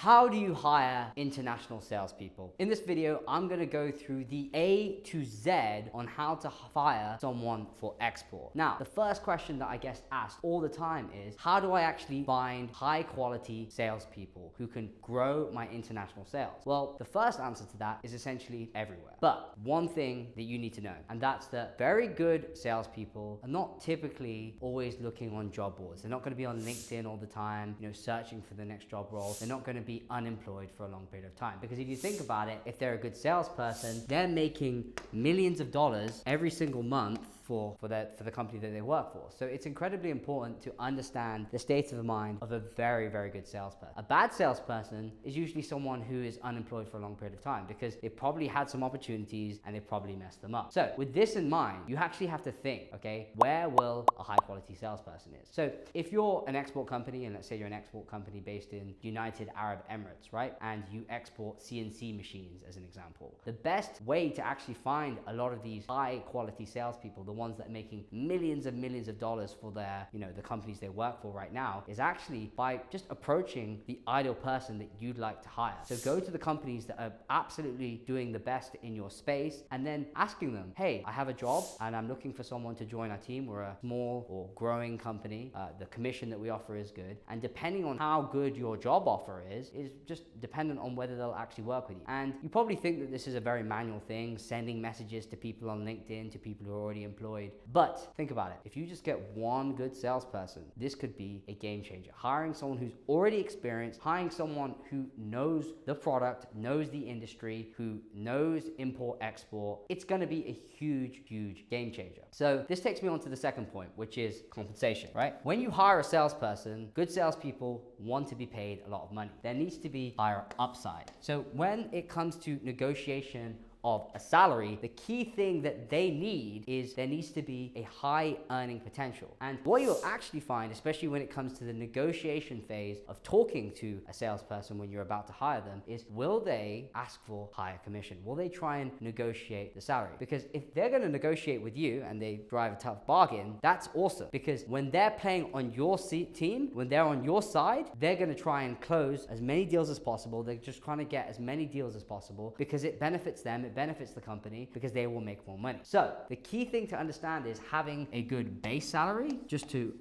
How do you hire international salespeople? In this video, I'm gonna go through the A to Z on how to hire someone for export. Now, the first question that I get asked all the time is, how do I actually find high quality salespeople who can grow my international sales? Well, the first answer to that is essentially everywhere. But one thing that you need to know, and that's that very good salespeople are not typically always looking on job boards. They're not gonna be on LinkedIn all the time, searching for the next job role. They're not gonna be unemployed for a long period of time. Because if you think about it, if they're a good salesperson, they're making millions of dollars every single month for the company that they work for. So it's incredibly important to understand the state of mind of a very, very good salesperson. A bad salesperson is usually someone who is unemployed for a long period of time because they probably had some opportunities and they probably messed them up. So with this in mind, you actually have to think, okay, where will a high quality salesperson is? So if you're an export company, and let's say you're an export company based in United Arab Emirates, right? And you export CNC machines as an example. The best way to actually find a lot of these high quality salespeople, the ones that are making millions of dollars for their, the companies they work for right now, is actually by just approaching the ideal person that you'd like to hire. So go to the companies that are absolutely doing the best in your space and then asking them, hey, I have a job and I'm looking for someone to join our team. We're a small or growing company. The commission that we offer is good. And depending on how good your job offer is just dependent on whether they'll actually work with you. And you probably think that this is a very manual thing, sending messages to people on LinkedIn, to people who are already employed. But think about it. If you just get one good salesperson, this could be a game changer. Hiring someone who's already experienced, hiring someone who knows the product, knows the industry, who knows import, export, it's going to be a huge game changer. So this takes me on to the second point, which is compensation, right? When you hire a salesperson, good salespeople want to be paid a lot of money. There needs to be higher upside. So when it comes to negotiation of a salary, the key thing that they need is there needs to be a high earning potential. And what you'll actually find, especially when it comes to the negotiation phase of talking to a salesperson when you're about to hire them, is will they ask for higher commission? Will they try and negotiate the salary? Because if they're going to negotiate with you and they drive a tough bargain, that's awesome. Because when they're playing on your team, when they're on your side, they're going to try and close as many deals as possible. They're just trying to get as many deals as possible because it benefits them. It benefits the company because they will make more money. So the key thing to understand is having a good base salary just to,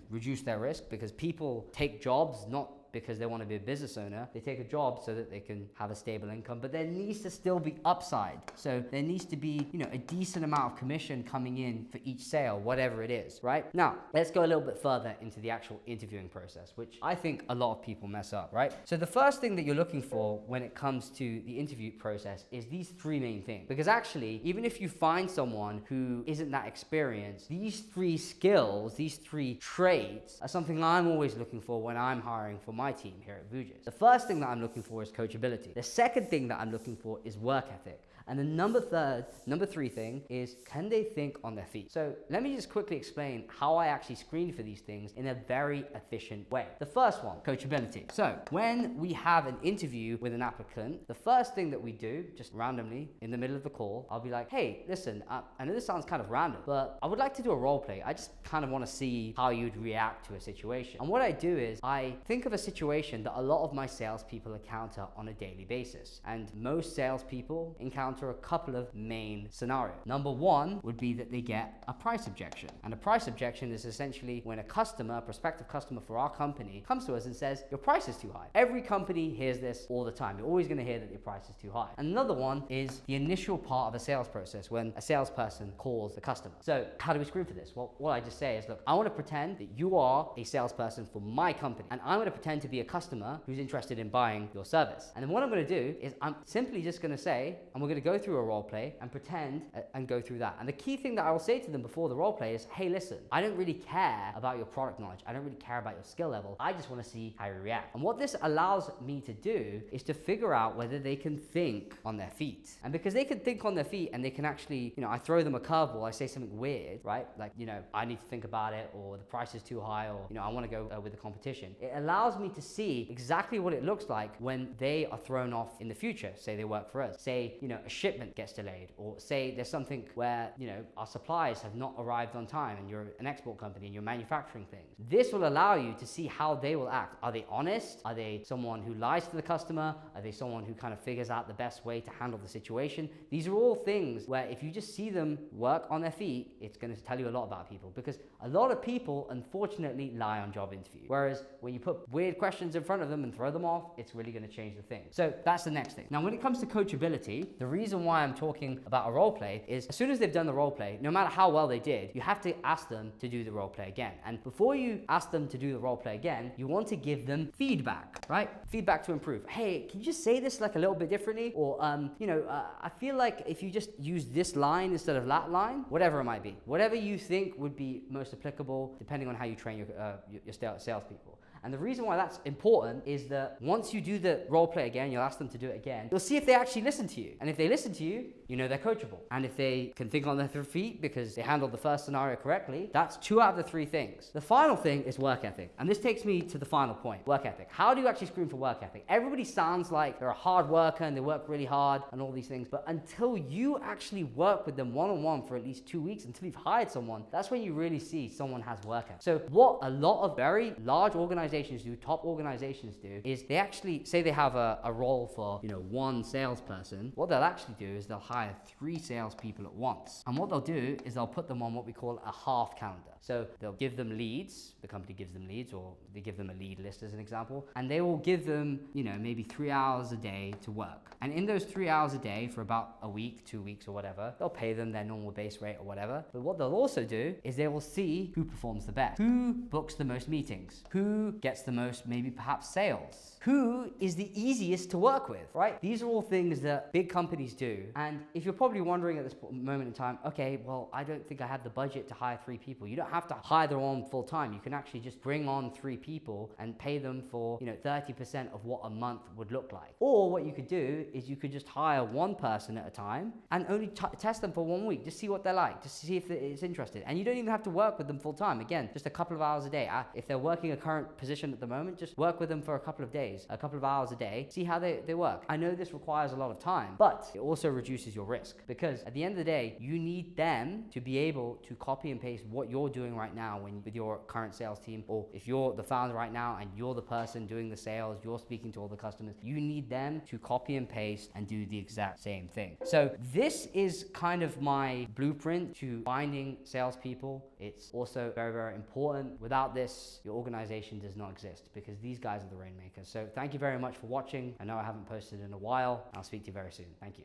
reduce their risk, because people take jobs not because they want to be a business owner. They take a job so that they can have a stable income, but there needs to still be upside. So there needs to be, a decent amount of commission coming in for each sale, whatever it is, right? Now, let's go a little bit further into the actual interviewing process, which I think a lot of people mess up, right? So the first thing that you're looking for when it comes to the interview process is these three main things. Because actually, even if you find someone who isn't that experienced, these three skills, these three traits are something I'm always looking for when I'm hiring for my team here at Vujis. The first thing that I'm looking for is coachability. The second thing that I'm looking for is work ethic. And the number three thing is, can they think on their feet? So let me just quickly explain how I actually screen for these things in a very efficient way. The first one, coachability. So when we have an interview with an applicant, the first thing that we do, just randomly in the middle of the call, I'll be like, hey, listen, I know this sounds kind of random, but I would like to do a role play. I just kind of want to see how you'd react to a situation. And what I do is I think of a situation that a lot of my salespeople encounter on a daily basis. And most salespeople encounter a couple of main scenarios. Number one would be that they get a price objection. And a price objection is essentially when a prospective customer for our company comes to us and says, your price is too high. Every company hears this all the time. You're always going to hear that your price is too high. Another one is the initial part of a sales process when a salesperson calls the customer. So how do we screen for this? Well, what I just say is, look, I want to pretend that you are a salesperson for my company, and I'm going to pretend to be a customer who's interested in buying your service. And then what I'm going to do is I'm simply just going to say, and we're going to go through a role play and pretend and go through that. And the key thing that I will say to them before the role play is, hey, listen, I don't really care about your product knowledge. I don't really care about your skill level. I just want to see how you react. And what this allows me to do is to figure out whether they can think on their feet. And because they can think on their feet and they can actually, I throw them a curveball, I say something weird, right? Like, I need to think about it, or the price is too high, or, I want to go with the competition. It allows me to see exactly what it looks like when they are thrown off in the future. Say they work for us. Say, a shipment gets delayed, or say there's something where, our supplies have not arrived on time and you're an export company and you're manufacturing things. This will allow you to see how they will act. Are they honest? Are they someone who lies to the customer? Are they someone who kind of figures out the best way to handle the situation? These are all things where if you just see them work on their feet, it's going to tell you a lot about people, because a lot of people unfortunately lie on job interview. Whereas when you put weird questions in front of them and throw them off, it's really going to change the thing. So that's the next thing. Now, when it comes to coachability, the reason why I'm talking about a role play is as soon as they've done the role play, no matter how well they did, you have to ask them to do the role play again. And before you ask them to do the role play again, you want to give them feedback, right? Feedback to improve. Hey, can you just say this like a little bit differently? Or, I feel like if you just use this line instead of that line, whatever it might be, whatever you think would be most applicable, depending on how you train your salespeople. And the reason why that's important is that once you do the role play again, you'll ask them to do it again. You'll see if they actually listen to you. And if they listen to you, they're coachable. And if they can think on their feet because they handled the first scenario correctly, that's 2 out of the 3 things. The final thing is work ethic. And this takes me to the final point, work ethic. How do you actually screen for work ethic? Everybody sounds like they're a hard worker and they work really hard and all these things. But until you actually work with them one-on-one for at least 2 weeks, until you've hired someone, that's when you really see someone has work ethic. So what a lot of very large organizations do, top organizations do, is they actually say they have a role for, 1 salesperson. What they'll actually do is they'll hire 3 salespeople at once. And what they'll do is they'll put them on what we call a half calendar. So they'll give them leads, the company gives them leads, or they give them a lead list as an example, and they will give them, maybe 3 hours a day to work. And in those 3 hours a day for about a week, 2 weeks or whatever, they'll pay them their normal base rate or whatever. But what they'll also do is they will see who performs the best, who books the most meetings, who gets the most, maybe perhaps sales, who is the easiest to work with, right? These are all things that big companies do. And if you're probably wondering at this moment in time, okay, well, I don't think I have the budget to hire 3 people. You don't have to hire them on full time. You can actually just bring on 3 people and pay them for, 30% of what a month would look like. Or what you could do is you could just hire 1 person at a time and only test them for 1 week, just see what they're like, just to see if it's interested. And you don't even have to work with them full time. Again, just a couple of hours a day. If they're working a current position at the moment, just work with them for a couple of days, a couple of hours a day, see how they work. I know this requires a lot of time, but it also reduces your risk, because at the end of the day, you need them to be able to copy and paste what you're doing right now with your current sales team. Or if you're the founder right now and you're the person doing the sales, you're speaking to all the customers, you need them to copy and paste and do the exact same thing. So this is kind of my blueprint to finding salespeople. It's also very, very important. Without this, your organization does not exist, because these guys are the rainmakers. So thank you very much for watching. I know I haven't posted in a while. I'll speak to you very soon. Thank you.